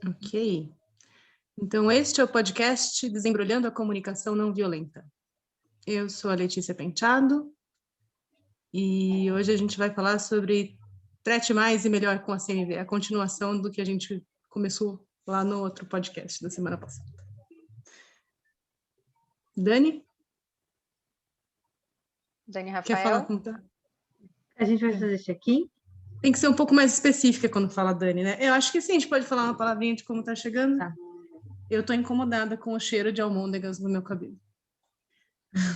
Ok. Então, este é o podcast Desembrulhando a Comunicação Não Violenta. Eu sou a Letícia Penteado e hoje a gente vai falar sobre Trate Mais e Melhor com a CNV, a continuação do que a gente começou lá no outro podcast da semana passada. Dani Rafael? Quer falar como tá? A gente vai fazer check-in? Tem que ser um pouco mais específica quando fala Dani, né? Eu acho que sim, a gente pode falar uma palavrinha de como tá chegando. Tá. Eu tô incomodada com o cheiro de almôndegas no meu cabelo.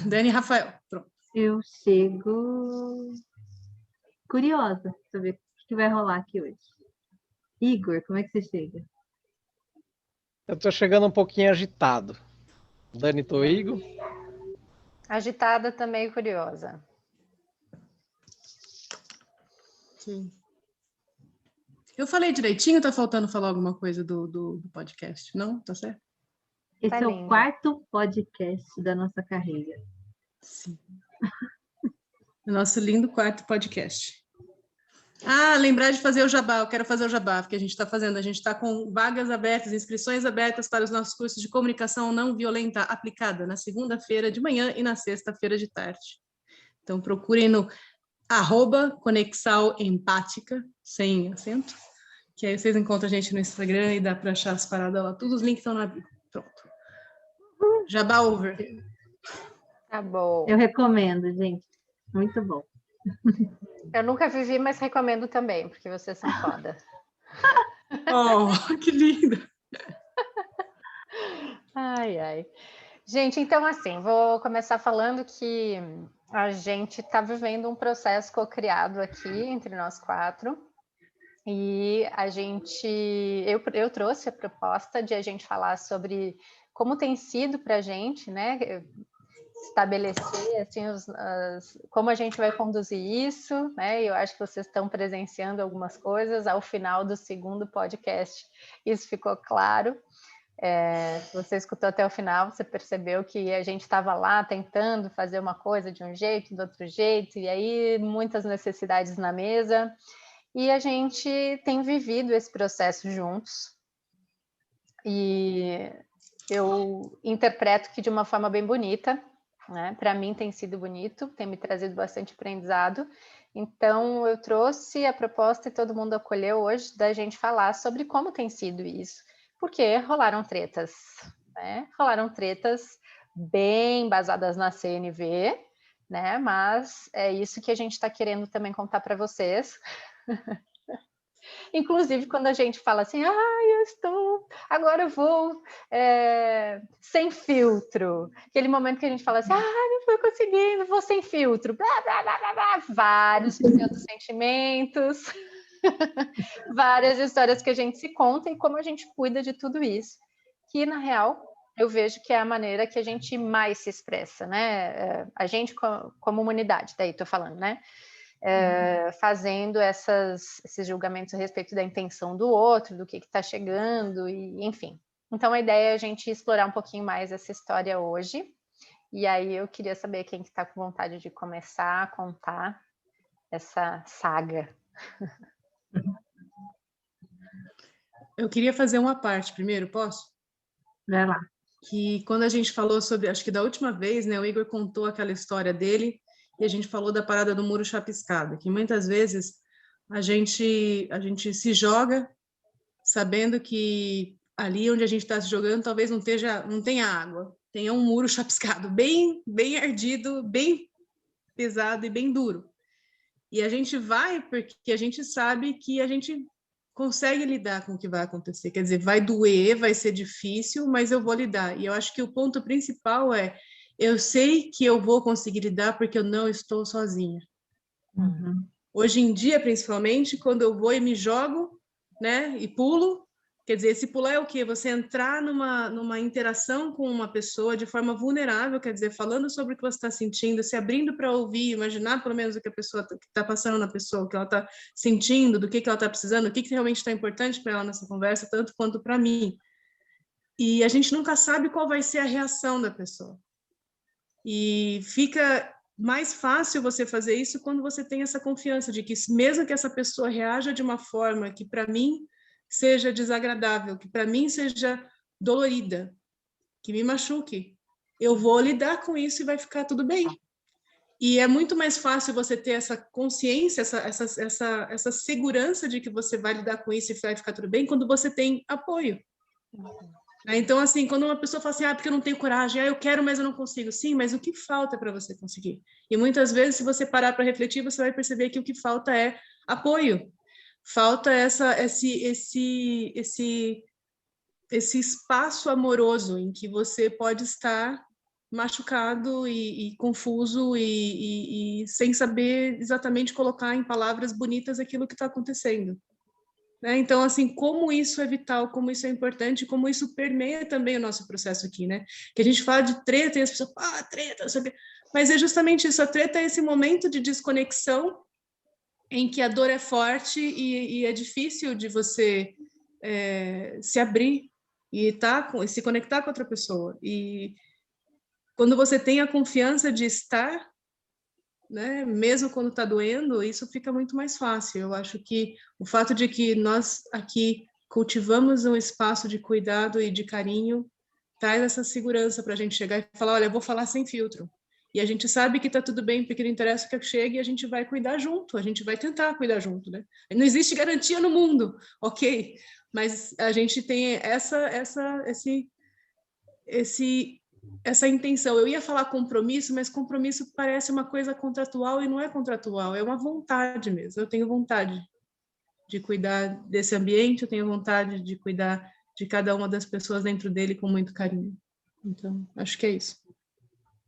Dani Rafael, pronto. Eu chego curiosa para saber o que vai rolar aqui hoje. Igor, como é que você chega? Eu tô chegando um pouquinho agitado. Dani Toigo. Agitada também, curiosa. Sim. Eu falei direitinho, tá faltando falar alguma coisa do podcast? Não? Tá certo? Esse Tá é lindo. o quarto podcast da nossa carreira. Sim. O nosso lindo quarto podcast. Ah, lembrar de fazer o jabá, eu quero fazer o jabá, porque a gente está com vagas abertas, inscrições abertas para os nossos cursos de comunicação não violenta aplicada na segunda-feira de manhã e na sexta-feira de tarde. Então procurem no @conexalempática, sem acento, que aí vocês encontram a gente no Instagram e dá para achar as paradas lá, todos os links estão na bio. Pronto. Jabá over. Tá bom. Eu recomendo, gente. Muito bom. Eu nunca vivi, mas recomendo também, porque vocês são foda. Oh, que lindo! Ai, ai. Gente, então assim, vou começar falando que a gente está vivendo um processo co-criado aqui entre nós quatro. E eu trouxe a proposta de a gente falar sobre como tem sido para a gente, né, estabelecer assim, como a gente vai conduzir isso, né? Eu acho que vocês estão presenciando algumas coisas. Ao final do segundo podcast, isso ficou claro. Se você escutou até o final, você percebeu que a gente estava lá tentando fazer uma coisa de um jeito, do outro jeito, e aí muitas necessidades na mesa. E a gente tem vivido esse processo juntos. E eu interpreto que de uma forma bem bonita, né? Para mim tem sido bonito, tem me trazido bastante aprendizado. Então eu trouxe a proposta e todo mundo acolheu hoje da gente falar sobre como tem sido isso. Porque rolaram tretas, né? Rolaram tretas bem baseadas na CNV, né? Mas é isso que a gente está querendo também contar para vocês. Inclusive, quando a gente fala assim, agora eu vou sem filtro. Aquele momento que a gente fala assim, não estou conseguindo, vou sem filtro. Blá, blá, blá, blá, blá. Vários sentimentos, várias histórias que a gente se conta e como a gente cuida de tudo isso. Que, na real, eu vejo que é a maneira que a gente mais se expressa, né? A gente como humanidade, daí estou falando, né? Fazendo esses julgamentos a respeito da intenção do outro, do que está chegando, e enfim. Então, a ideia é a gente explorar um pouquinho mais essa história hoje. E aí eu queria saber quem que está com vontade de começar a contar essa saga. Eu queria fazer uma parte primeiro, posso? Vai lá. Que quando a gente falou sobre, acho que da última vez, né, o Igor contou aquela história dele e a gente falou da parada do muro chapiscado, que muitas vezes a gente se joga sabendo que ali onde a gente está se jogando talvez não tenha água, tenha um muro chapiscado, bem ardido, bem pesado e bem duro. E a gente vai porque a gente sabe que a gente consegue lidar com o que vai acontecer. Quer dizer, vai doer, vai ser difícil, mas eu vou lidar. E eu acho que o ponto principal é eu sei que eu vou conseguir lidar porque eu não estou sozinha. Uhum. Hoje em dia, principalmente, quando eu vou e me jogo, né, e pulo, quer dizer, esse pular é o quê? Você entrar numa interação com uma pessoa de forma vulnerável, quer dizer, falando sobre o que você está sentindo, se abrindo para ouvir, imaginar pelo menos o que a pessoa está passando na pessoa, o que ela está sentindo, do que ela está precisando, o que realmente está importante para ela nessa conversa, tanto quanto para mim. E a gente nunca sabe qual vai ser a reação da pessoa. E fica mais fácil você fazer isso quando você tem essa confiança de que mesmo que essa pessoa reaja de uma forma que para mim seja desagradável, que para mim seja dolorida, que me machuque. Eu vou lidar com isso e vai ficar tudo bem. E é muito mais fácil você ter essa consciência, essa segurança de que você vai lidar com isso e vai ficar tudo bem quando você tem apoio. Então, assim, quando uma pessoa fala assim, porque eu não tenho coragem, eu quero, mas eu não consigo. Sim, mas o que falta para você conseguir? E muitas vezes, se você parar para refletir, você vai perceber que o que falta é apoio. Falta esse espaço amoroso em que você pode estar machucado e confuso e sem saber exatamente colocar em palavras bonitas aquilo que está acontecendo. Né? Então, assim, como isso é vital, como isso é importante, como isso permeia também o nosso processo aqui, né? Que a gente fala de treta e as pessoas, treta, não sei o quê. Mas é justamente isso, a treta é esse momento de desconexão em que a dor é forte e é difícil de você se abrir e se conectar com outra pessoa. E quando você tem a confiança de estar, né, mesmo quando está doendo, isso fica muito mais fácil. Eu acho que o fato de que nós aqui cultivamos um espaço de cuidado e de carinho traz essa segurança para a gente chegar e falar, olha, eu vou falar sem filtro. E a gente sabe que está tudo bem, porque não interessa que chegue, e a gente vai cuidar junto, a gente vai tentar cuidar junto, né? Não existe garantia no mundo, ok? Mas a gente tem essa intenção. Eu ia falar compromisso, mas compromisso parece uma coisa contratual e não é contratual, é uma vontade mesmo. Eu tenho vontade de cuidar desse ambiente, eu tenho vontade de cuidar de cada uma das pessoas dentro dele com muito carinho. Então, acho que é isso.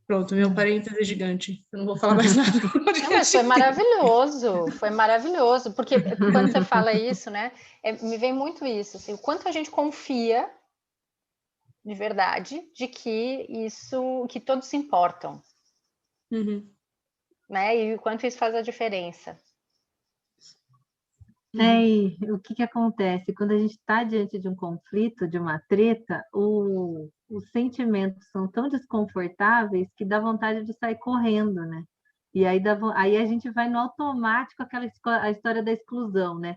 Pronto, meu parêntese gigante. Eu não vou falar mais nada. Não, mas foi maravilhoso, porque quando você fala isso, né, me vem muito isso, assim, o quanto a gente confia de verdade de que todos se importam, né, e o quanto isso faz a diferença. E o que acontece? Quando a gente está diante de um conflito, de uma treta, os sentimentos são tão desconfortáveis que dá vontade de sair correndo, né? E aí a gente vai no automático a história da exclusão, né?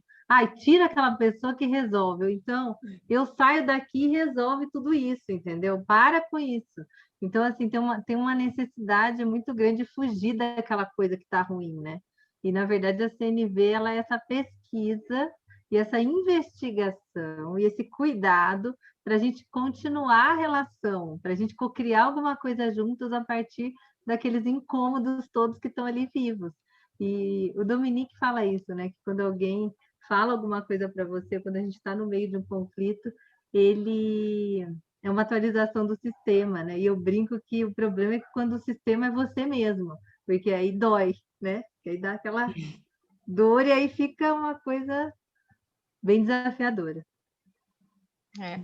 Tira aquela pessoa que resolve. Então, eu saio daqui e resolve tudo isso, entendeu? Para com isso. Então, assim, tem uma necessidade muito grande de fugir daquela coisa que está ruim, né? E, na verdade, a CNV ela é essa pesquisa e essa investigação e esse cuidado para a gente continuar a relação, para a gente cocriar alguma coisa juntos a partir daqueles incômodos todos que estão ali vivos. E o Dominique fala isso, né? Que quando alguém fala alguma coisa para você, quando a gente está no meio de um conflito, ele é uma atualização do sistema, né? E eu brinco que o problema é que quando o sistema é você mesmo, porque aí dói, né? Que aí dá aquela dor e aí fica uma coisa bem desafiadora.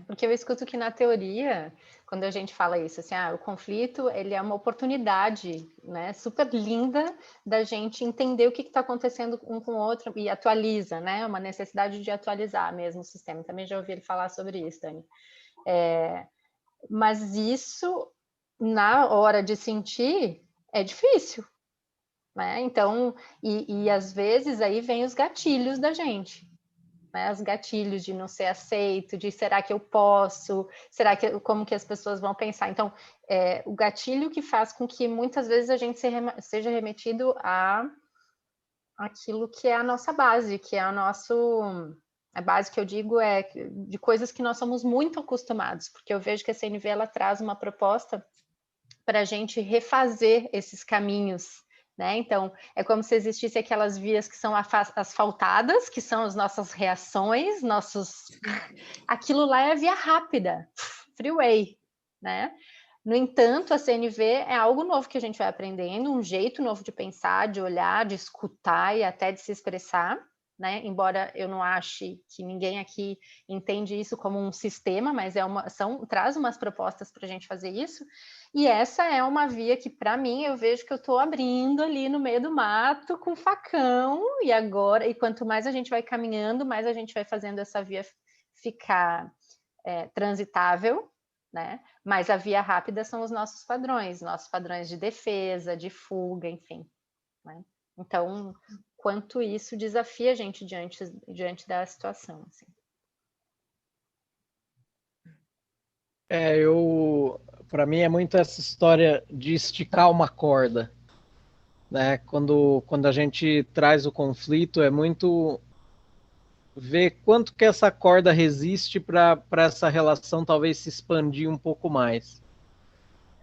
Porque eu escuto que na teoria, quando a gente fala isso, assim, o conflito ele é uma oportunidade, né, super linda da gente entender o que está acontecendo um com o outro e atualiza, né, uma necessidade de atualizar mesmo o sistema. Também já ouvi ele falar sobre isso, Dani. Mas isso, na hora de sentir, é difícil, né? Então, e às vezes aí vem os gatilhos da gente. Né, os gatilhos de não ser aceito, de será que eu posso, como que as pessoas vão pensar. Então, o gatilho que faz com que muitas vezes a gente seja remetido a aquilo que é a nossa base, que é a base que eu digo é de coisas que nós somos muito acostumados, porque eu vejo que a CNV ela traz uma proposta para a gente refazer esses caminhos. Né? Então, é como se existissem aquelas vias que são asfaltadas, que são as nossas reações, aquilo lá é a via rápida, freeway, né? No entanto, a CNV é algo novo que a gente vai aprendendo, um jeito novo de pensar, de olhar, de escutar e até de se expressar, né? Embora eu não ache que ninguém aqui entende isso como um sistema, mas traz umas propostas para a gente fazer isso. E essa é uma via que, para mim, eu vejo que eu estou abrindo ali no meio do mato com facão, e quanto mais a gente vai caminhando, mais a gente vai fazendo essa via ficar transitável, né? Mas a via rápida são os nossos padrões de defesa, de fuga, enfim. Né? Então, quanto isso desafia a gente diante da situação. Assim. Para mim é muito essa história de esticar uma corda, né? Quando a gente traz o conflito, é muito ver quanto que essa corda resiste para essa relação talvez se expandir um pouco mais,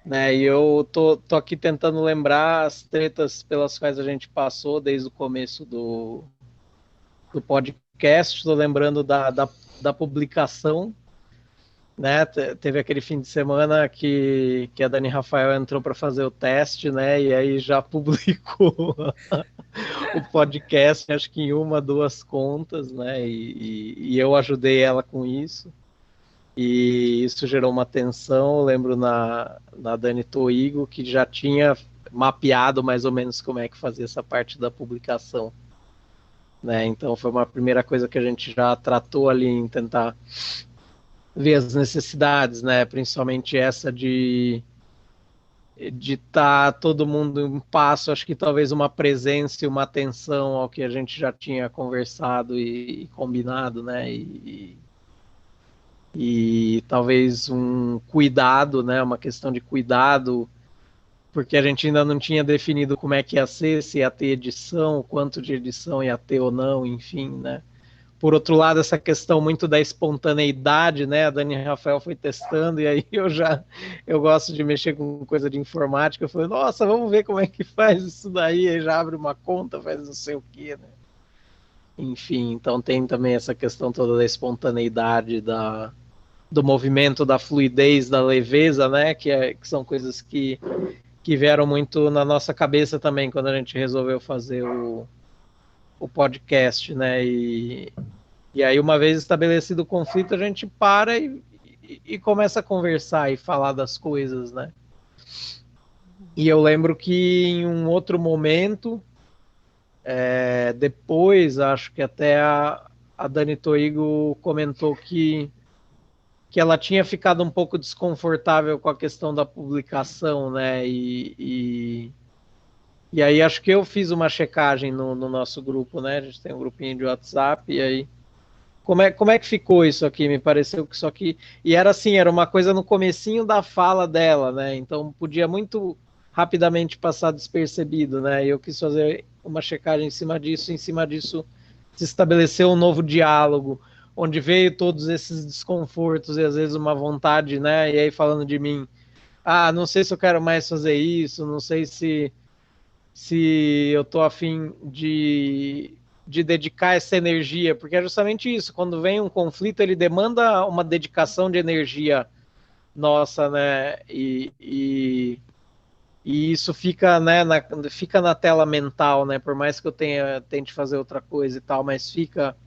né? E eu tô aqui tentando lembrar as tretas pelas quais a gente passou desde o começo do podcast, estou lembrando da publicação, né? Teve aquele fim de semana que a Dani Rafael entrou para fazer o teste, né? E aí já publicou o podcast, acho que em 1, 2 contas, né? E eu ajudei ela com isso. E isso gerou uma tensão. Eu lembro na Dani Toigo, que já tinha mapeado mais ou menos como é que fazia essa parte da publicação, né? Então foi uma primeira coisa que a gente já tratou ali em tentar ver as necessidades, né? Principalmente essa de estar todo mundo em passo, acho que talvez uma presença e uma atenção ao que a gente já tinha conversado e combinado, né? E talvez um cuidado, né? Uma questão de cuidado, porque a gente ainda não tinha definido como é que ia ser, se ia ter edição, quanto de edição ia ter ou não, enfim, né? Por outro lado, essa questão muito da espontaneidade, né? A Dani Rafael foi testando e aí eu gosto de mexer com coisa de informática. Eu falei, nossa, vamos ver como é que faz isso daí. Aí já abre uma conta, faz não sei o quê, né? Enfim, então tem também essa questão toda da espontaneidade, do movimento, da fluidez, da leveza, né? Que são coisas que vieram muito na nossa cabeça também quando a gente resolveu fazer o podcast, né? E aí, uma vez estabelecido o conflito, a gente para e começa a conversar e falar das coisas, né? E eu lembro que em um outro momento, depois, acho que até a Dani Toigo comentou que ela tinha ficado um pouco desconfortável com a questão da publicação, né? E aí acho que eu fiz uma checagem no nosso grupo, né? A gente tem um grupinho de WhatsApp, e aí como é que ficou isso aqui? Me pareceu que isso aqui... E era assim, era uma coisa no comecinho da fala dela, né? Então podia muito rapidamente passar despercebido, né? E eu quis fazer uma checagem em cima disso se estabeleceu um novo diálogo, onde veio todos esses desconfortos e às vezes uma vontade, né? E aí falando de mim, não sei se eu quero mais fazer isso, não sei se eu tô afim de dedicar essa energia, porque é justamente isso, quando vem um conflito, ele demanda uma dedicação de energia nossa, né, e isso fica, né, fica na tela mental, né, por mais que eu tente fazer outra coisa e tal, mas fica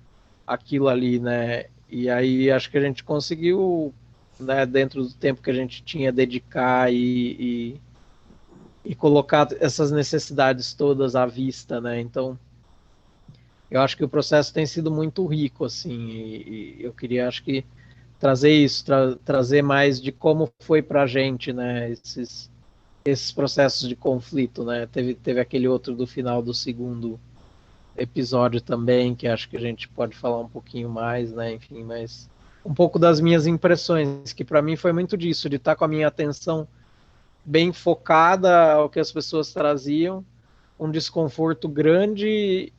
aquilo ali, né, e aí acho que a gente conseguiu, né, dentro do tempo que a gente tinha, dedicar e colocar essas necessidades todas à vista, né, então eu acho que o processo tem sido muito rico, assim, e eu queria, acho que, trazer isso, trazer mais de como foi para a gente, né, esses processos de conflito, né, teve aquele outro do final do segundo episódio também, que acho que a gente pode falar um pouquinho mais, né, enfim, mas um pouco das minhas impressões, que para mim foi muito disso, de estar com a minha atenção bem focada ao que as pessoas traziam, um desconforto grande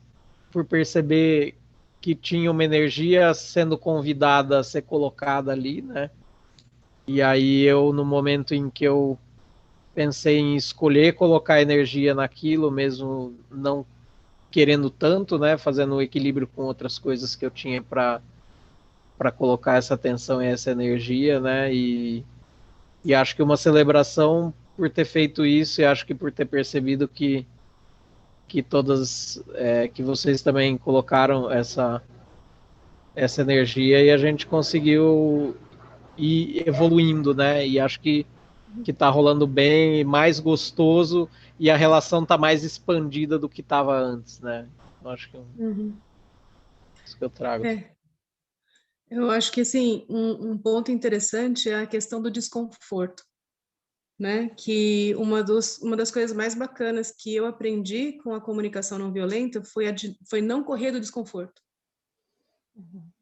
por perceber que tinha uma energia sendo convidada a ser colocada ali, né? E aí eu, no momento em que eu pensei em escolher colocar energia naquilo, mesmo não querendo tanto, né? Fazendo um equilíbrio com outras coisas que eu tinha para colocar essa atenção e essa energia, né? E acho que uma celebração por ter feito isso, e acho que por ter percebido que todas, que vocês também colocaram essa energia e a gente conseguiu ir evoluindo, né? E acho que tá rolando bem, mais gostoso e a relação tá mais expandida do que estava antes, né? Eu acho que isso que eu trago. Eu acho que assim, um ponto interessante é a questão do desconforto, né? Que uma das coisas mais bacanas que eu aprendi com a comunicação não violenta foi não correr do desconforto.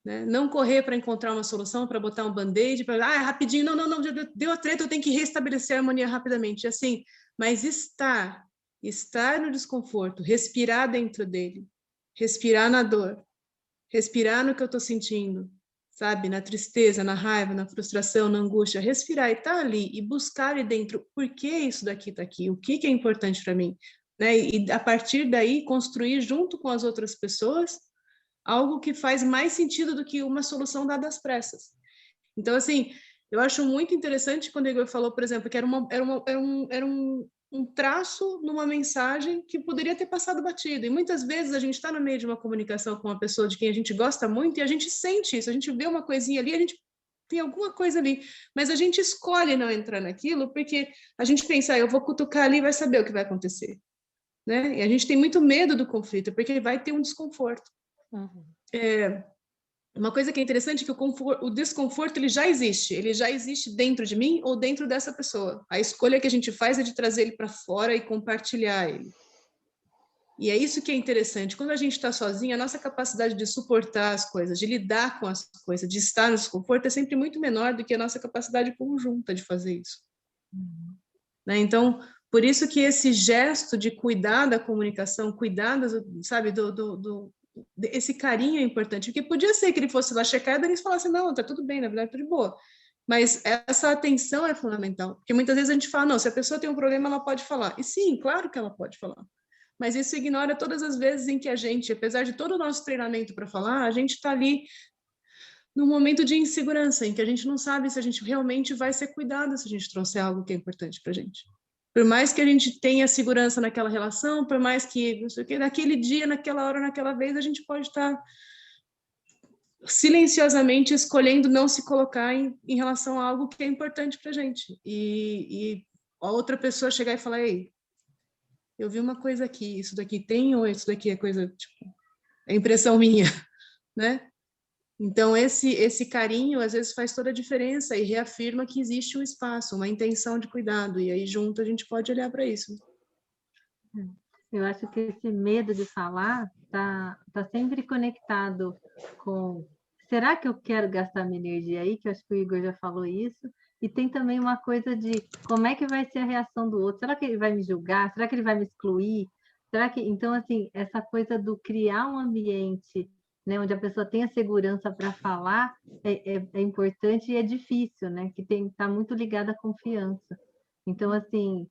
né? Não correr para encontrar uma solução, para botar um band-aid, para rapidinho, não, já deu a treta, eu tenho que restabelecer a harmonia rapidamente, assim, mas estar no desconforto, respirar dentro dele, respirar na dor, respirar no que eu estou sentindo, sabe, na tristeza, na raiva, na frustração, na angústia, respirar e estar ali e buscar ali dentro, por que isso daqui está aqui, o que é importante para mim, né? E a partir daí construir junto com as outras pessoas algo que faz mais sentido do que uma solução dada às pressas. Então, assim, eu acho muito interessante quando o Igor falou, por exemplo, que era um traço numa mensagem que poderia ter passado batido. E muitas vezes a gente está no meio de uma comunicação com uma pessoa de quem a gente gosta muito e a gente sente isso, a gente vê uma coisinha ali, a gente tem alguma coisa ali, mas a gente escolhe não entrar naquilo porque a gente pensa, eu vou cutucar ali e vai saber o que vai acontecer. Né? E a gente tem muito medo do conflito, porque vai ter um desconforto. Uhum. Uma coisa que é interessante é que o desconforto ele já existe dentro de mim ou dentro dessa pessoa. A escolha que a gente faz é de trazer ele para fora e compartilhar ele. E é isso que é interessante. Quando a gente está sozinho, a nossa capacidade de suportar as coisas, de lidar com as coisas, de estar no desconforto é sempre muito menor do que a nossa capacidade conjunta de fazer isso. Uhum. Né? Então, por isso que esse gesto de cuidar da comunicação, cuidar, sabe, esse carinho é importante, porque podia ser que ele fosse lá checar e eles falassem, não, tá tudo bem, na verdade, tudo de boa. Mas essa atenção é fundamental, porque muitas vezes a gente fala, não, se a pessoa tem um problema, ela pode falar. E sim, claro que ela pode falar. Mas isso ignora todas as vezes em que a gente, apesar de todo o nosso treinamento para falar, a gente está ali num momento de insegurança, em que a gente não sabe se a gente realmente vai ser cuidado se a gente trouxer algo que é importante para a gente. Por mais que a gente tenha segurança naquela relação, por mais que, não sei o quê, naquele dia, naquela hora, naquela vez, a gente pode estar silenciosamente escolhendo não se colocar em relação a algo que é importante para a gente. E a outra pessoa chegar e falar, ei, eu vi uma coisa aqui, isso daqui tem ou isso daqui é coisa, tipo, é impressão minha, né? Então, esse carinho, às vezes, faz toda a diferença e reafirma que existe um espaço, uma intenção de cuidado, e aí junto a gente pode olhar para isso. Eu acho que esse medo de falar tá sempre conectado com... Será que eu quero gastar minha energia aí? Que eu acho que o Igor já falou isso. E tem também uma coisa de como é que vai ser a reação do outro? Será que ele vai me julgar? Será que ele vai me excluir? Será que... Então, assim, essa coisa do criar um ambiente, né, onde a pessoa tem a segurança para falar é importante e é difícil, né? Que está muito ligada à confiança. Então, assim,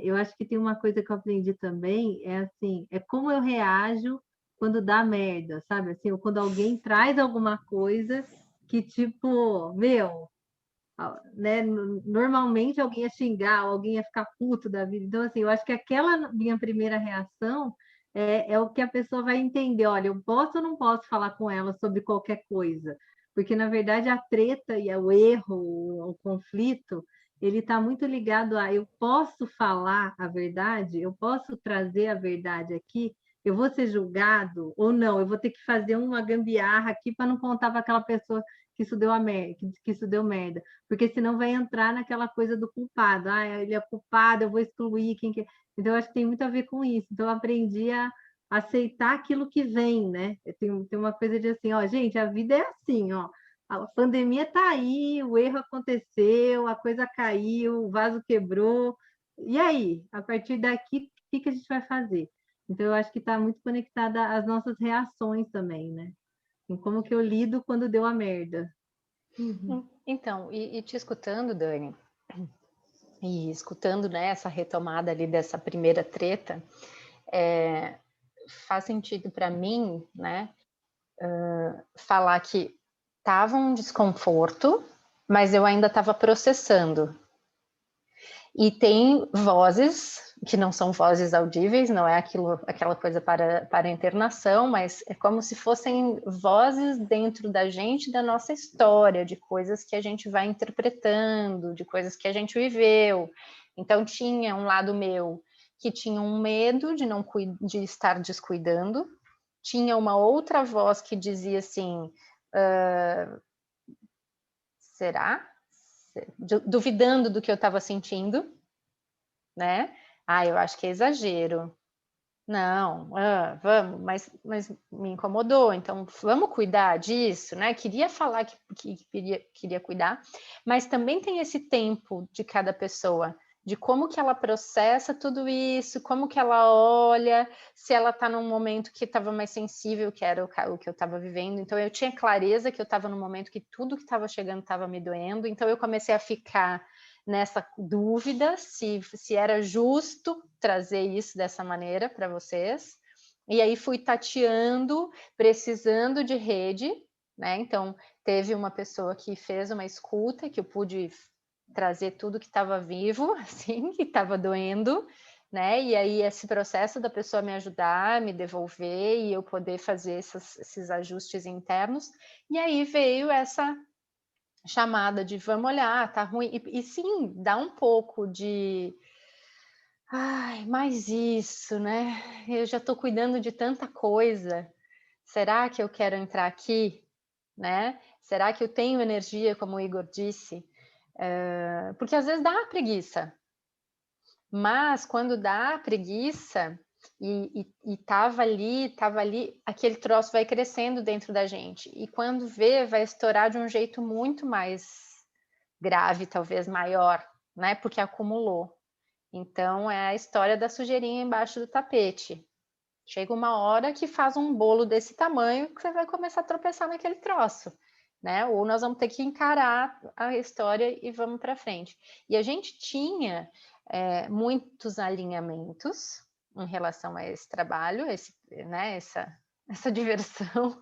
eu acho que tem uma coisa que eu aprendi também, assim, é como eu reajo quando dá merda, sabe? Assim, ou quando alguém traz alguma coisa que, tipo, meu, né? Normalmente alguém ia xingar, alguém ia ficar puto da vida. Então, assim, eu acho que aquela minha primeira reação é o que a pessoa vai entender. Olha, eu posso ou não posso falar com ela sobre qualquer coisa? Porque, na verdade, a treta e o erro, o conflito, ele está muito ligado a eu posso falar a verdade, eu posso trazer a verdade aqui, eu vou ser julgado ou não, eu vou ter que fazer uma gambiarra aqui para não contar para aquela pessoa que isso deu que isso deu merda, porque senão vai entrar naquela coisa do culpado, ele é culpado, eu vou excluir quem que... Então, eu acho que tem muito a ver com isso. Então, eu aprendi a aceitar aquilo que vem, né? Tem uma coisa de assim, ó, gente, a vida é assim, ó. A pandemia está aí, o erro aconteceu, a coisa caiu, o vaso quebrou. E aí, a partir daqui, o que a gente vai fazer? Então, eu acho que está muito conectada às nossas reações também, né? Em como que eu lido quando deu a merda. Uhum. Então, e te escutando, Dani, e escutando, né, essa retomada ali dessa primeira treta, faz sentido para mim, né, falar que estava um desconforto, mas eu ainda estava processando. E tem vozes que não são vozes audíveis, não é aquela coisa para a internação, mas é como se fossem vozes dentro da gente, da nossa história, de coisas que a gente vai interpretando, de coisas que a gente viveu. Então tinha um lado meu que tinha um medo de estar descuidando, tinha uma outra voz que dizia assim, será? Duvidando do que eu estava sentindo, né? Eu acho que é exagero. Não, vamos, mas me incomodou, então vamos cuidar disso, né? Queria falar que queria cuidar, mas também tem esse tempo de cada pessoa, de como que ela processa tudo isso, como que ela olha, se ela está num momento que estava mais sensível, que era o que eu estava vivendo. Então eu tinha clareza que eu estava num momento que tudo que estava chegando estava me doendo, então eu comecei a ficar nessa dúvida se era justo trazer isso dessa maneira para vocês. E aí fui tateando, precisando de rede, né? Então teve uma pessoa que fez uma escuta, que eu pude trazer tudo que estava vivo, assim, que estava doendo, né? E aí esse processo da pessoa me ajudar, me devolver e eu poder fazer esses ajustes internos. E aí veio essa chamada de vamos olhar, tá ruim. E sim, dá um pouco de ai, mais isso, né? Eu já estou cuidando de tanta coisa. Será que eu quero entrar aqui? Né? Será que eu tenho energia, como o Igor disse? Porque às vezes dá preguiça. Mas quando dá preguiça e tava ali, aquele troço vai crescendo dentro da gente. E quando vê, vai estourar de um jeito muito mais grave, talvez maior, né? Porque acumulou. Então é a história da sujeirinha embaixo do tapete. Chega uma hora que faz um bolo desse tamanho que você vai começar a tropeçar naquele troço, né? Ou nós vamos ter que encarar a história e vamos para frente. E a gente tinha muitos alinhamentos em relação a esse trabalho, né? Essa diversão.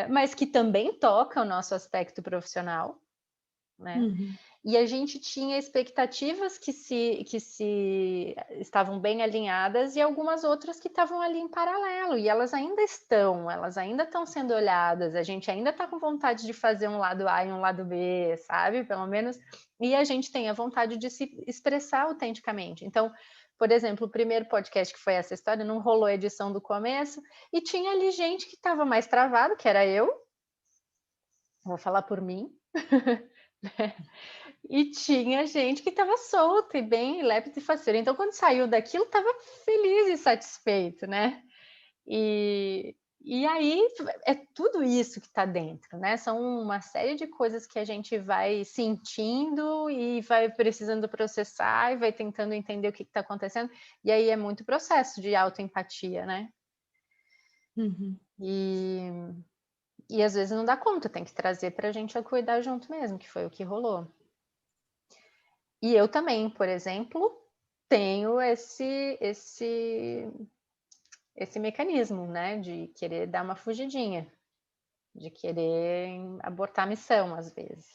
Mas que também toca o nosso aspecto profissional, né? Uhum. E a gente tinha expectativas que se estavam bem alinhadas e algumas outras que estavam ali em paralelo, e elas ainda estão sendo olhadas, a gente ainda está com vontade de fazer um lado A e um lado B, sabe? Pelo menos, e a gente tem a vontade de se expressar autenticamente. Então, por exemplo, o primeiro podcast que foi essa história, não rolou a edição do começo, e tinha ali gente que estava mais travado, que era eu, vou falar por mim, e tinha gente que estava solta e bem lépida e faceira. Então, quando saiu daquilo, estava feliz e satisfeito, né? E aí é tudo isso que está dentro, né? São uma série de coisas que a gente vai sentindo e vai precisando processar e vai tentando entender o que está acontecendo. E aí é muito processo de autoempatia, né? Uhum. E às vezes não dá conta, tem que trazer para a gente a cuidar junto mesmo, que foi o que rolou. E eu também, por exemplo, tenho esse mecanismo, né, de querer dar uma fugidinha, de querer abortar a missão, às vezes.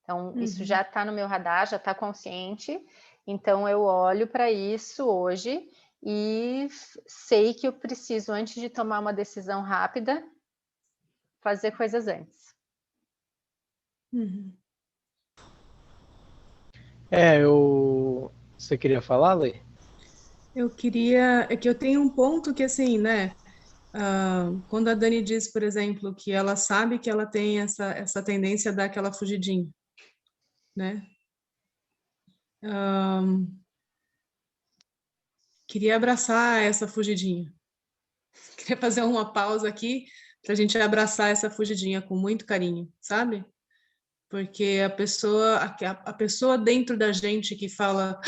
Então, isso já está no meu radar, já está consciente, então eu olho para isso hoje e sei que eu preciso, antes de tomar uma decisão rápida, fazer coisas antes. Uhum. Você queria falar, Lei? Eu queria, é que eu tenho um ponto que assim, né? Quando a Dani diz, por exemplo, que ela sabe que ela tem essa tendência a dar aquela fugidinha, né? Queria abraçar essa fugidinha. Queria fazer uma pausa aqui para a gente abraçar essa fugidinha com muito carinho, sabe? Porque a pessoa dentro da gente que fala,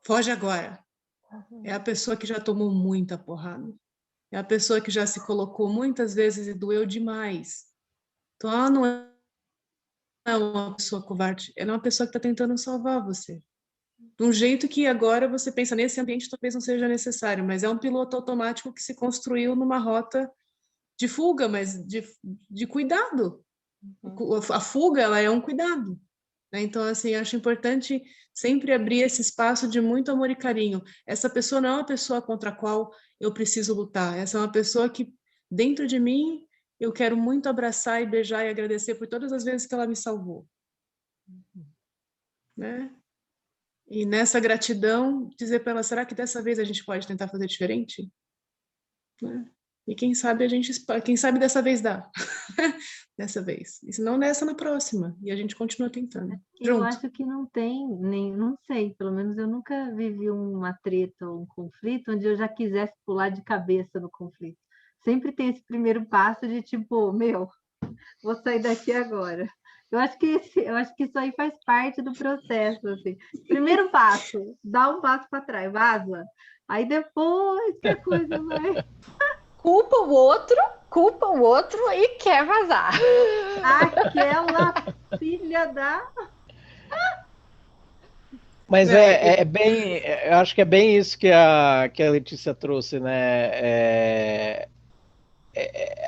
foge agora, é a pessoa que já tomou muita porrada. É a pessoa que já se colocou muitas vezes e doeu demais. Então, ela não é uma pessoa covarde, ela é uma pessoa que está tentando salvar você. De um jeito que agora você pensa, nesse ambiente talvez não seja necessário, mas é um piloto automático que se construiu numa rota de fuga, mas de cuidado. A fuga, ela é um cuidado. Né? Então, assim, acho importante sempre abrir esse espaço de muito amor e carinho. Essa pessoa não é uma pessoa contra a qual eu preciso lutar. Essa é uma pessoa que, dentro de mim, eu quero muito abraçar e beijar e agradecer por todas as vezes que ela me salvou. Né? E nessa gratidão, dizer para ela, será que dessa vez a gente pode tentar fazer diferente? Né? E quem sabe quem sabe dessa vez dá. Dessa vez. E se não dessa, na próxima. E a gente continua tentando. Eu acho que não tem, nem, não sei, pelo menos eu nunca vivi uma treta ou um conflito onde eu já quisesse pular de cabeça no conflito. Sempre tem esse primeiro passo de tipo, meu, vou sair daqui agora. Eu acho que isso aí faz parte do processo, assim. Primeiro passo, dá um passo para trás, vaza. Aí depois que a coisa vai... Culpa o outro e quer vazar. Aquela filha da... Mas é bem, eu acho que é bem isso que a Letícia trouxe, né?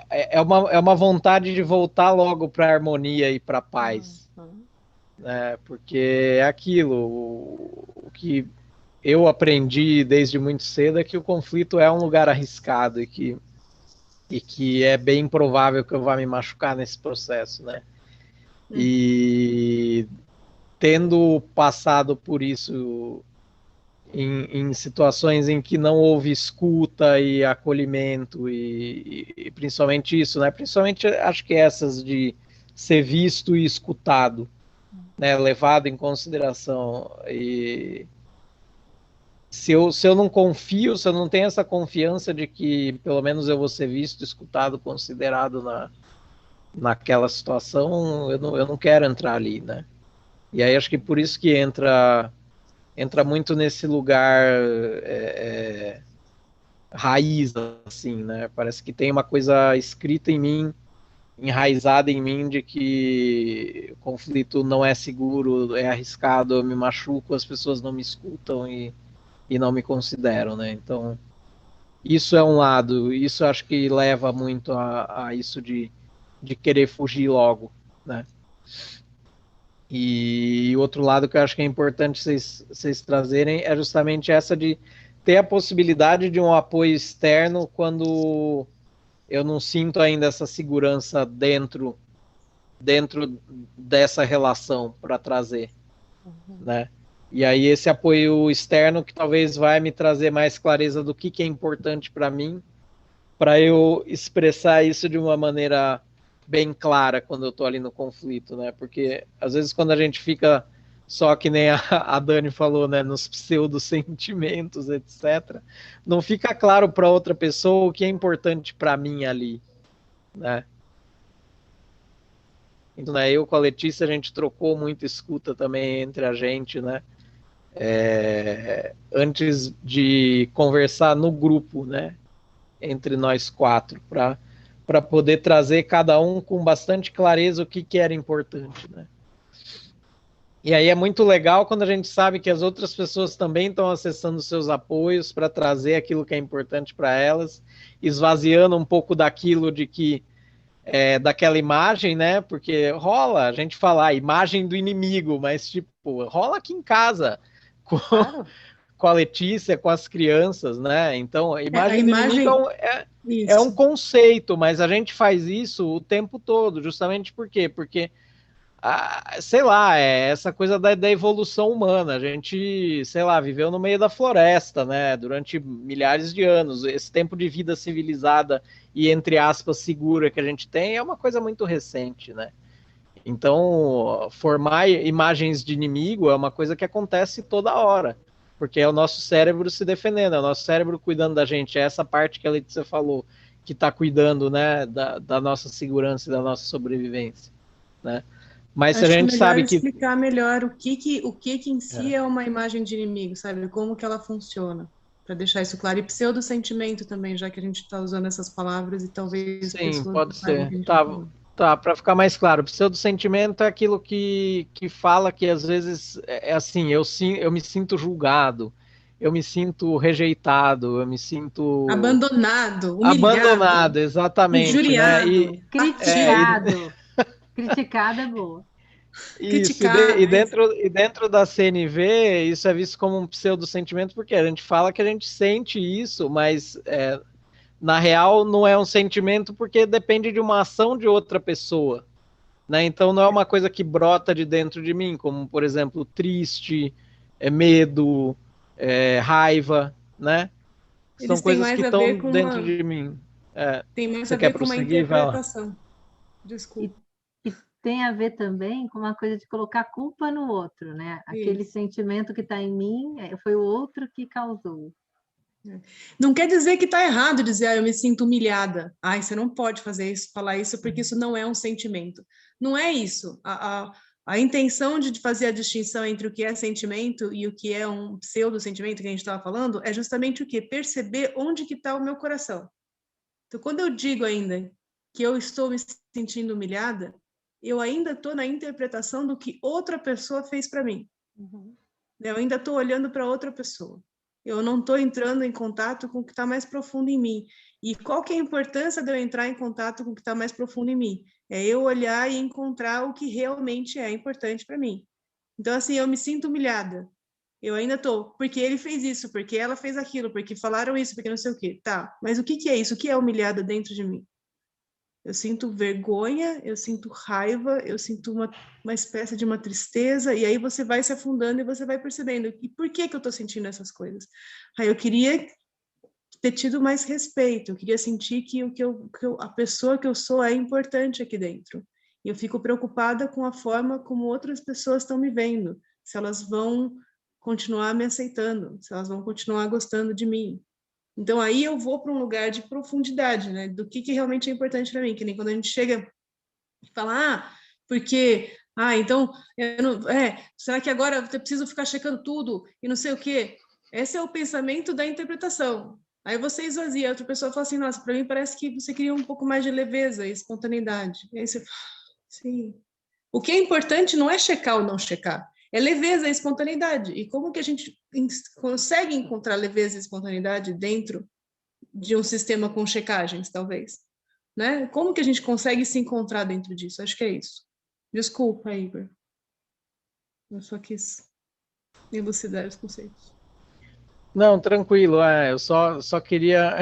É uma vontade de voltar logo para a harmonia e para a paz, né? Porque é aquilo, o que eu aprendi desde muito cedo é que o conflito é um lugar arriscado e que é bem improvável que eu vá me machucar nesse processo, né? E tendo passado por isso em situações em que não houve escuta e acolhimento e principalmente isso, né? Principalmente acho que essas de ser visto e escutado, né? Levado em consideração. E se eu não confio, se eu não tenho essa confiança de que pelo menos eu vou ser visto, escutado, considerado naquela situação, eu não quero entrar ali, né? E aí acho que por isso que entra muito nesse lugar raiz, assim, né? Parece que tem uma coisa escrita em mim, enraizada em mim, de que o conflito não é seguro, é arriscado, eu me machuco, as pessoas não me escutam e não me consideram, né? Então, isso é um lado, isso acho que leva muito a isso de querer fugir logo, né? E outro lado que eu acho que é importante vocês trazerem é justamente essa de ter a possibilidade de um apoio externo quando eu não sinto ainda essa segurança dentro dessa relação para trazer, né? E aí esse apoio externo que talvez vai me trazer mais clareza do que é importante para mim, para eu expressar isso de uma maneira bem clara quando eu estou ali no conflito, né? Porque às vezes quando a gente fica só que nem a Dani falou, né, nos pseudo-sentimentos, etc., não fica claro para outra pessoa o que é importante para mim ali, né? Então, né, eu com a Letícia, a gente trocou muito escuta também entre a gente, né? Antes de conversar no grupo, né? Entre nós quatro, para poder trazer cada um com bastante clareza o que era importante, né? E aí é muito legal quando a gente sabe que as outras pessoas também estão acessando seus apoios para trazer aquilo que é importante para elas, esvaziando um pouco daquilo de que daquela imagem, né? Porque rola a gente falar a imagem do inimigo, mas tipo, rola aqui em casa Claro. com a Letícia, com as crianças, né? Então, a imagem do inimigo é um conceito, mas a gente faz isso o tempo todo, justamente por quê? Porque sei lá, essa coisa da evolução humana. A gente, sei lá, viveu no meio da floresta, né, durante milhares de anos. Esse tempo de vida civilizada e, entre aspas, segura que a gente tem é uma coisa muito recente, né? Então, formar imagens de inimigo é uma coisa que acontece toda hora, porque é o nosso cérebro se defendendo, é o nosso cérebro cuidando da gente. É essa parte que a Letícia falou, que está cuidando, né, da nossa segurança e da nossa sobrevivência, né? Mas Acho se a gente sabe que explicar melhor o que em si é uma imagem de inimigo, sabe? Como que ela funciona, para deixar isso claro. E pseudo-sentimento também, já que a gente está usando essas palavras e talvez sim, pode ser. Tá, para ficar mais claro, pseudo-sentimento é aquilo que fala que às vezes é assim, eu me sinto julgado, eu me sinto rejeitado, eu me sinto abandonado, humilhado, exatamente, injuriado, né? Criticado. Criticado é boa. Isso, e dentro da CNV, isso é visto como um pseudo-sentimento, porque a gente fala que a gente sente isso, mas na real não é um sentimento porque depende de uma ação de outra pessoa, né? Então não é uma coisa que brota de dentro de mim, como, por exemplo, triste, medo, raiva, né? São coisas que estão dentro de mim. Tem mais Você a quer ver com uma prosseguir? Vai lá. interpretação. Desculpa. E tem a ver também com uma coisa de colocar culpa no outro, né? Aquele Isso. sentimento que está em mim, foi o outro que causou. Não quer dizer que está errado dizer, eu me sinto humilhada. Ai, você não pode fazer isso, falar isso, porque isso não é um sentimento. Não é isso. A intenção de fazer a distinção entre o que é sentimento e o que é um pseudo-sentimento que a gente estava falando é justamente o quê? Perceber onde que está o meu coração. Então, quando eu digo ainda que eu estou me sentindo humilhada, eu ainda estou na interpretação do que outra pessoa fez para mim. Uhum. Eu ainda estou olhando para outra pessoa. Eu não estou entrando em contato com o que está mais profundo em mim. E qual que é a importância de eu entrar em contato com o que está mais profundo em mim? É eu olhar e encontrar o que realmente é importante para mim. Então, assim, eu me sinto humilhada. Eu ainda estou, porque ele fez isso, porque ela fez aquilo, porque falaram isso, porque não sei o quê. Tá, mas o que que é isso? O que é humilhada dentro de mim? Eu sinto vergonha, eu sinto raiva, eu sinto uma espécie de uma tristeza, e aí você vai se afundando e você vai percebendo. E por que que eu estou sentindo essas coisas? Aí eu queria ter tido mais respeito, eu queria sentir que a pessoa que eu sou é importante aqui dentro. E eu fico preocupada com a forma como outras pessoas estão me vendo, se elas vão continuar me aceitando, se elas vão continuar gostando de mim. Então, aí eu vou para um lugar de profundidade, né? Do que realmente é importante para mim. Que nem quando a gente chega e fala, porque, então, eu não, será que agora eu preciso ficar checando tudo e não sei o quê? Esse é o pensamento da interpretação. Aí você esvazia, a outra pessoa fala assim, nossa, para mim parece que você queria um pouco mais de leveza e espontaneidade. E aí você fala, sim. O que é importante não é checar ou não checar, é leveza e espontaneidade. E como que a gente consegue encontrar leveza e espontaneidade dentro de um sistema com checagens, talvez? Né? Como que a gente consegue se encontrar dentro disso? Acho que é isso. Desculpa, Igor. Eu só quis elucidar os conceitos. Não, tranquilo, eu só queria.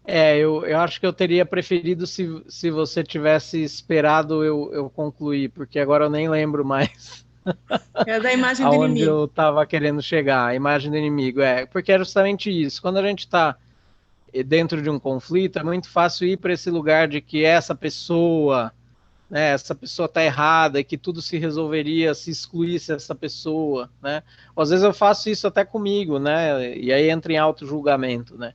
Eu acho que eu teria preferido se você tivesse esperado eu concluir, porque agora eu nem lembro mais É da imagem do aonde inimigo. eu estava querendo chegar, a imagem do inimigo. Porque é justamente isso. Quando a gente está dentro de um conflito, é muito fácil ir para esse lugar de que essa pessoa, né, essa pessoa está errada e que tudo se resolveria se excluísse essa pessoa, né? Ou às vezes eu faço isso até comigo, né? E aí entra em auto-julgamento, né?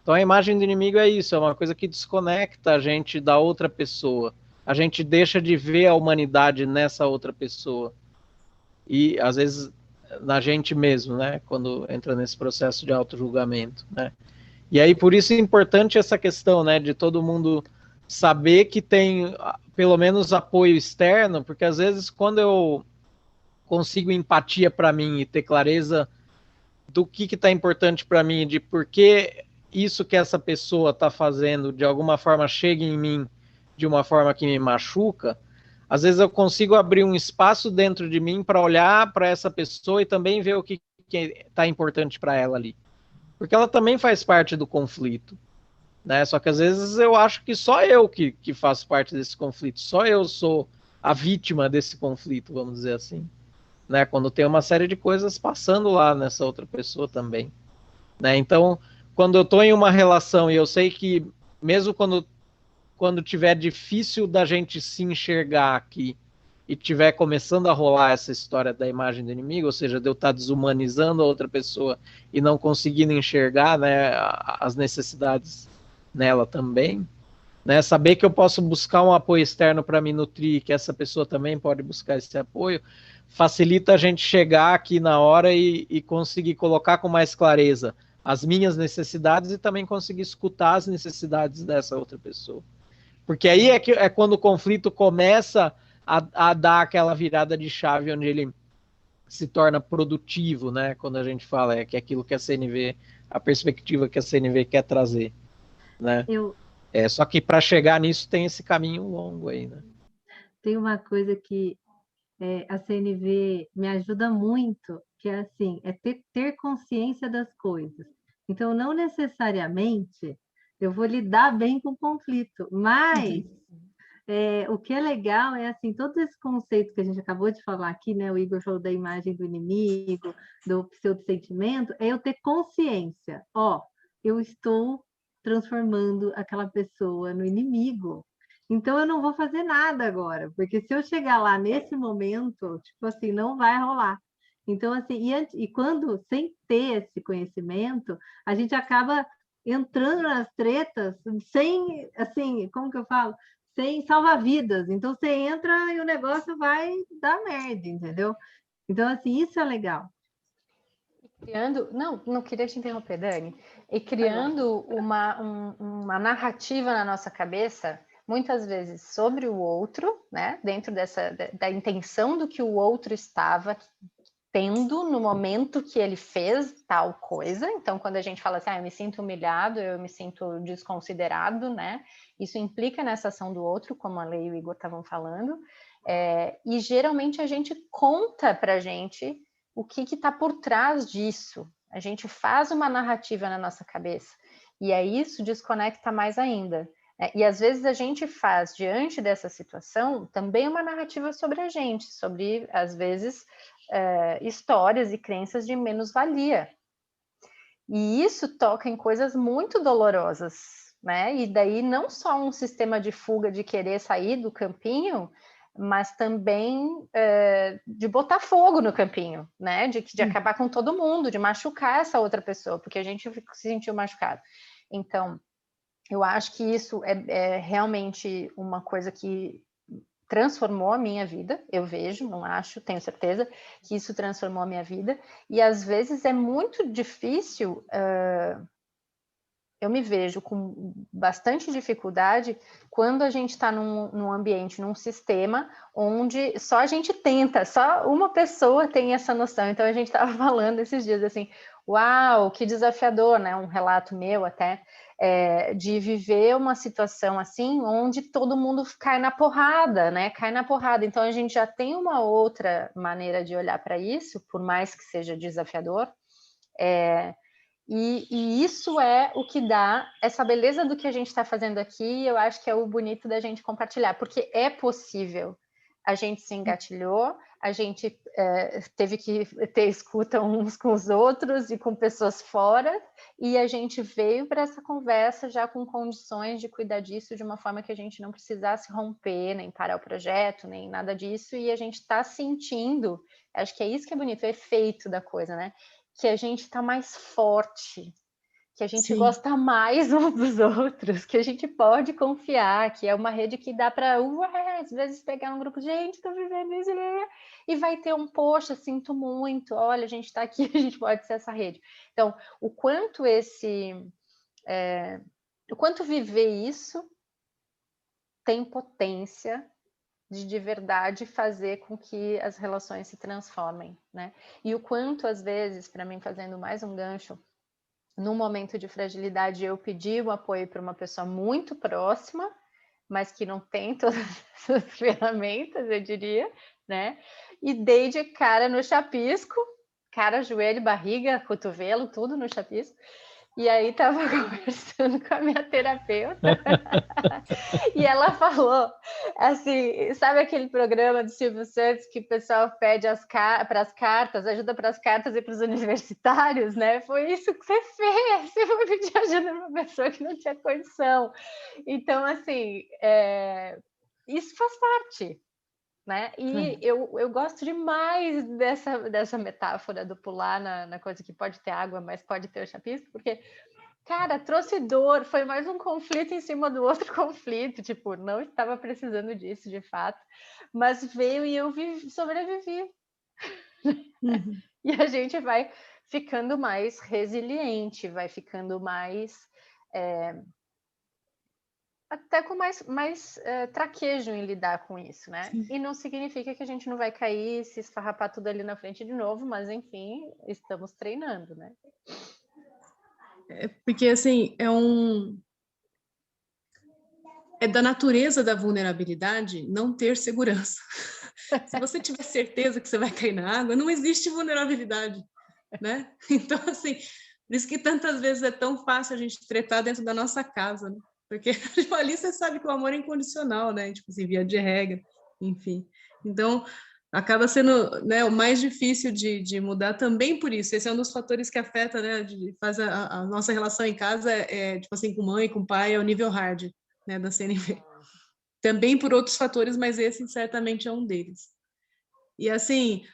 Então a imagem do inimigo é isso, é uma coisa que desconecta a gente da outra pessoa. A gente deixa de ver a humanidade nessa outra pessoa. E às vezes na gente mesmo, né? Quando entra nesse processo de auto-julgamento, né? E aí, por isso é importante essa questão, né, de todo mundo saber que tem pelo menos apoio externo, porque às vezes quando eu consigo empatia para mim e ter clareza do que está importante para mim, de por que isso que essa pessoa está fazendo de alguma forma chega em mim de uma forma que me machuca, às vezes eu consigo abrir um espaço dentro de mim para olhar para essa pessoa e também ver o que está importante para ela ali. Porque ela também faz parte do conflito, né? Só que às vezes eu acho que só eu que faço parte desse conflito, só eu sou a vítima desse conflito, vamos dizer assim, né? Quando tem uma série de coisas passando lá nessa outra pessoa também, né? Então, quando eu estou em uma relação e eu sei que mesmo quando tiver difícil da gente se enxergar aqui e tiver começando a rolar essa história da imagem do inimigo, ou seja, de eu estar desumanizando a outra pessoa e não conseguindo enxergar, né, as necessidades nela também, né, saber que eu posso buscar um apoio externo para me nutrir, que essa pessoa também pode buscar esse apoio, facilita a gente chegar aqui na hora e conseguir colocar com mais clareza as minhas necessidades e também conseguir escutar as necessidades dessa outra pessoa. Porque aí é quando o conflito começa a dar aquela virada de chave onde ele se torna produtivo, né? Quando a gente fala que é aquilo que a CNV, a perspectiva que a CNV quer trazer, né? Só que para chegar nisso tem esse caminho longo aí, né? Tem uma coisa que a CNV me ajuda muito, que é assim, ter consciência das coisas. Então, não necessariamente eu vou lidar bem com o conflito, mas o que é legal é assim, todos esses conceitos que a gente acabou de falar aqui, né? O Igor falou da imagem do inimigo, do pseudo-sentimento, é eu ter consciência. Eu estou transformando aquela pessoa no inimigo. Então eu não vou fazer nada agora, porque se eu chegar lá nesse momento, tipo assim, não vai rolar. Então, assim, e quando, sem ter esse conhecimento, a gente acaba entrando nas tretas sem, assim, como que eu falo? Sem salva-vidas. Então, você entra e o negócio vai dar merda, entendeu? Então, assim, isso é legal. Criando, não queria te interromper, Dani, e criando uma narrativa na nossa cabeça, muitas vezes sobre o outro, né? Dentro da intenção do que o outro estava tendo no momento que ele fez tal coisa. Então, quando a gente fala assim, eu me sinto humilhado, eu me sinto desconsiderado, né? Isso implica nessa ação do outro, como a Lei e o Igor estavam falando. E geralmente a gente conta pra gente o que está por trás disso. A gente faz uma narrativa na nossa cabeça. E aí isso desconecta mais ainda. E às vezes a gente faz, diante dessa situação, também uma narrativa sobre a gente, sobre, às vezes, histórias e crenças de menos-valia. E isso toca em coisas muito dolorosas, né? E daí não só um sistema de fuga de querer sair do campinho, mas também de botar fogo no campinho, né? De acabar com todo mundo, de machucar essa outra pessoa, porque a gente se sentiu machucado. Então, eu acho que isso é realmente uma coisa que transformou a minha vida, eu vejo, não acho, tenho certeza que isso transformou a minha vida, e às vezes é muito difícil, eu me vejo com bastante dificuldade quando a gente está num ambiente, num sistema onde só a gente tenta, só uma pessoa tem essa noção. Então a gente estava falando esses dias assim, uau, que desafiador, né? Um relato meu até, de viver uma situação assim, onde todo mundo cai na porrada, né? Cai na porrada. Então a gente já tem uma outra maneira de olhar para isso, por mais que seja desafiador. E isso é o que dá essa beleza do que a gente está fazendo aqui, eu acho que é o bonito da gente compartilhar, porque é possível. A gente se engatilhou, a gente teve que ter escuta uns com os outros e com pessoas fora, e a gente veio para essa conversa já com condições de cuidar disso de uma forma que a gente não precisasse romper, nem parar o projeto, nem nada disso, e a gente está sentindo, acho que é isso que é bonito, o efeito da coisa, né? Que a gente está mais forte, que a gente Sim. gosta mais uns dos outros, que a gente pode confiar, que é uma rede que dá para, às vezes, pegar um grupo de gente, estou vivendo isso, e vai ter um, poxa, sinto muito, olha, a gente está aqui, a gente pode ser essa rede. Então, o quanto viver isso tem potência de verdade fazer com que as relações se transformem, né? E o quanto, às vezes, para mim, fazendo mais um gancho, num momento de fragilidade, eu pedi o apoio para uma pessoa muito próxima, mas que não tem todas essas ferramentas, eu diria, né? E dei de cara no chapisco, cara, joelho, barriga, cotovelo, tudo no chapisco. E aí estava conversando com a minha terapeuta e ela falou assim, sabe aquele programa do Silvio Santos que o pessoal pede para as cartas, ajuda para as cartas e para os universitários, né? Foi isso que você fez, você foi pedir ajuda para uma pessoa que não tinha condição. Então, assim, isso faz parte. Né? E eu gosto demais dessa metáfora do pular na coisa que pode ter água, mas pode ter o chapisco, porque, cara, trouxe dor, foi mais um conflito em cima do outro conflito, tipo, não estava precisando disso, de fato, mas veio e eu sobrevivi. Uhum. E a gente vai ficando mais resiliente, vai ficando mais... até com mais traquejo em lidar com isso, né? Sim. E não significa que a gente não vai cair, se esfarrapar tudo ali na frente de novo, mas enfim, estamos treinando, né? Porque, assim, é da natureza da vulnerabilidade não ter segurança. Se você tiver certeza que você vai cair na água, não existe vulnerabilidade, né? Então, assim, por isso que tantas vezes é tão fácil a gente tretar dentro da nossa casa, né? Porque ali você sabe que o amor é incondicional, né? Tipo assim, via de regra, enfim. Então, acaba sendo, né, o mais difícil de mudar também por isso. Esse é um dos fatores que afeta, né, faz a nossa relação em casa, tipo assim, com mãe, com pai, é o nível hard, né, da CNV. Também por outros fatores, mas esse certamente é um deles. E assim,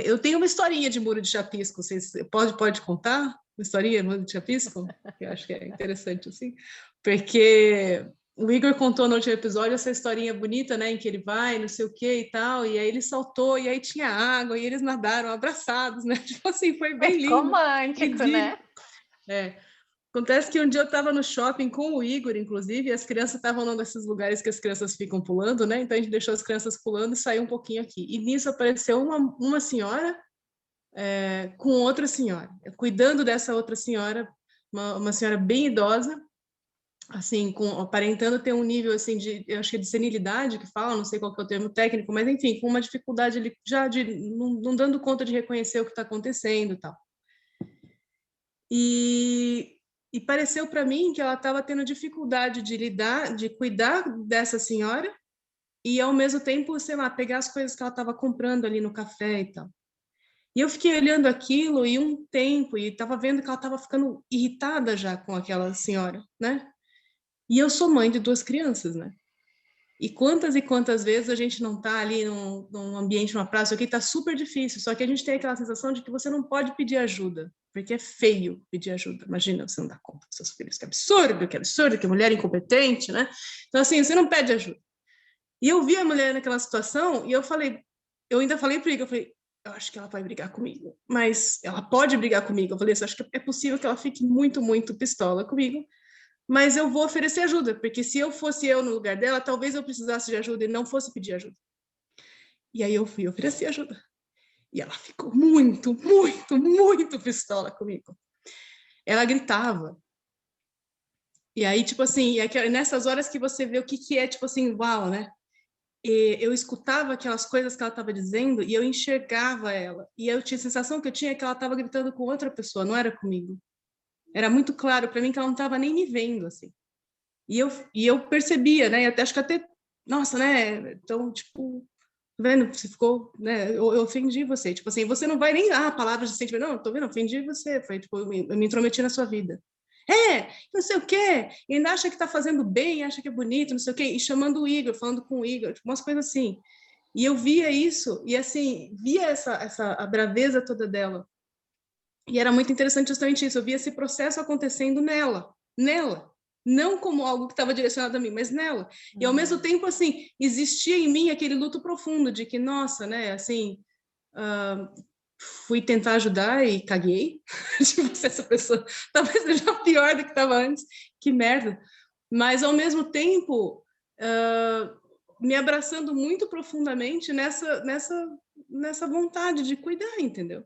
eu tenho uma historinha de muro de chapisco, vocês pode contar? Uma historinha de muro de chapisco? Que eu acho que é interessante, assim, porque o Igor contou no último episódio essa historinha bonita, né, em que ele vai, não sei o que e tal, e aí ele saltou, e aí tinha água, e eles nadaram abraçados, né, tipo assim, foi bem lindo. Romântico, né? Acontece que um dia eu estava no shopping com o Igor, inclusive, e as crianças estavam num desses lugares que as crianças ficam pulando, né, então a gente deixou as crianças pulando e saiu um pouquinho aqui, e nisso apareceu uma senhora com outra senhora, cuidando dessa outra senhora, uma senhora bem idosa, assim, aparentando ter um nível, assim, eu acho que é de senilidade, que fala, não sei qual que é o termo técnico, mas, enfim, com uma dificuldade ali, já não dando conta de reconhecer o que está acontecendo e tal. E pareceu para mim que ela estava tendo dificuldade de cuidar dessa senhora e, ao mesmo tempo, sei lá, pegar as coisas que ela estava comprando ali no café e tal. E eu fiquei olhando aquilo e um tempo, e estava vendo que ela estava ficando irritada já com aquela senhora, né? E eu sou mãe de 2 crianças, né? E quantas vezes a gente não está ali num ambiente, numa praça, aqui está super difícil, só que a gente tem aquela sensação de que você não pode pedir ajuda, porque é feio pedir ajuda. Imagina, você não dá conta dos seus filhos, que absurdo, que mulher incompetente, né? Então, assim, você não pede ajuda. E eu vi a mulher naquela situação e eu ainda falei para ele, eu acho que ela vai brigar comigo, mas ela pode brigar comigo. Eu falei, eu acho que é possível que ela fique muito, muito pistola comigo, mas eu vou oferecer ajuda, porque se eu fosse eu no lugar dela, talvez eu precisasse de ajuda e não fosse pedir ajuda. E aí eu fui oferecer ajuda. E ela ficou muito, muito, muito pistola comigo. Ela gritava. E aí, tipo assim, nessas horas que você vê o que é, tipo assim, uau, né? E eu escutava aquelas coisas que ela estava dizendo e eu enxergava ela. E eu tinha a sensação que eu tinha que ela estava gritando com outra pessoa, não era comigo. Era muito claro para mim que ela não estava nem me vendo, assim. E eu percebia, né? Acho que até, nossa, né? Então, tipo, tá vendo? Você ficou, né? Eu ofendi você. Tipo assim, você não vai nem, palavras de sentimento. Não, tô vendo, ofendi você. Foi, tipo, eu me intrometi na sua vida. Não sei o quê. E ainda acha que tá fazendo bem, acha que é bonito, não sei o quê. E chamando o Igor, falando com o Igor, tipo, umas coisas assim. E eu via isso, e assim, via a braveza toda dela. E era muito interessante justamente isso. Eu via esse processo acontecendo nela. Não como algo que estava direcionado a mim, mas nela. E ao mesmo tempo, assim, existia em mim aquele luto profundo de que, nossa, né, assim, fui tentar ajudar e caguei. Tipo, essa pessoa talvez seja pior do que estava antes, que merda. Mas ao mesmo tempo, me abraçando muito profundamente nessa vontade de cuidar, entendeu?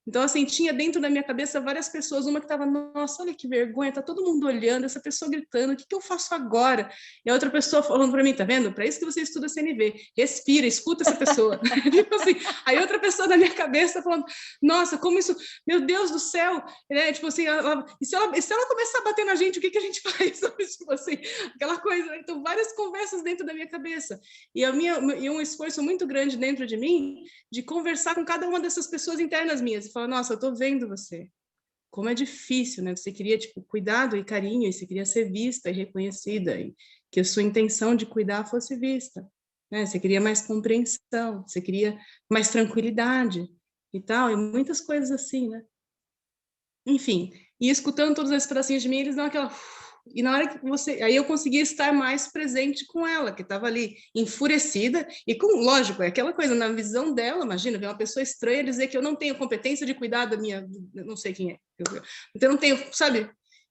Então, assim, tinha dentro da minha cabeça várias pessoas, uma que estava, nossa, olha que vergonha, tá todo mundo olhando, essa pessoa gritando, o que eu faço agora? E a outra pessoa falando para mim, tá vendo? Para isso que você estuda CNV, respira, escuta essa pessoa. Tipo assim, aí outra pessoa na minha cabeça falando, nossa, como isso, meu Deus do céu, né? Tipo assim, e se ela começar a bater na gente, o que a gente faz? Tipo assim, aquela coisa. Então, várias conversas dentro da minha cabeça. E um esforço muito grande dentro de mim de conversar com cada uma dessas pessoas internas minhas e falar, nossa, eu tô vendo você. Como é difícil, né? Você queria, tipo, cuidado e carinho, e você queria ser vista e reconhecida, e que a sua intenção de cuidar fosse vista, né? Você queria mais compreensão, você queria mais tranquilidade e tal, e muitas coisas assim, né? Enfim, e escutando todos esses pedacinhos de mim, eles dão aquela... E na hora que aí eu conseguia estar mais presente com ela, que estava ali enfurecida, e lógico, é aquela coisa, na visão dela, imagina, ver uma pessoa estranha dizer que eu não tenho competência de cuidar da minha, não sei quem é, então eu não tenho, sabe?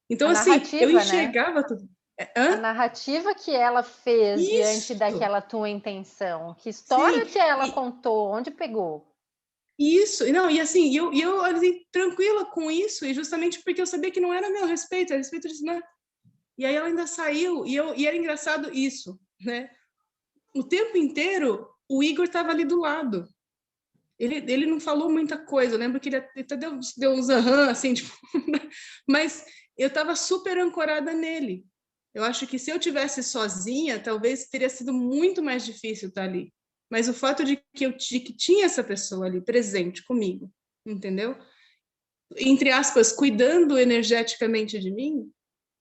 Então, assim, eu enxergava, né? Tudo. A narrativa que ela fez diante daquela tua intenção, que história que ela contou, onde pegou? Isso, não, e assim, eu assim, tranquila com isso, e justamente porque eu sabia que não era a meu respeito, a respeito disso, né? E aí ela ainda saiu, e era engraçado isso, né? O tempo inteiro, o Igor estava ali do lado. Ele não falou muita coisa, eu lembro que ele até deu uns aham, assim, tipo... Mas eu estava super ancorada nele. Eu acho que se eu tivesse sozinha, talvez teria sido muito mais difícil estar ali. mas o fato de que tinha essa pessoa ali presente comigo, entendeu? Entre aspas, cuidando energeticamente de mim,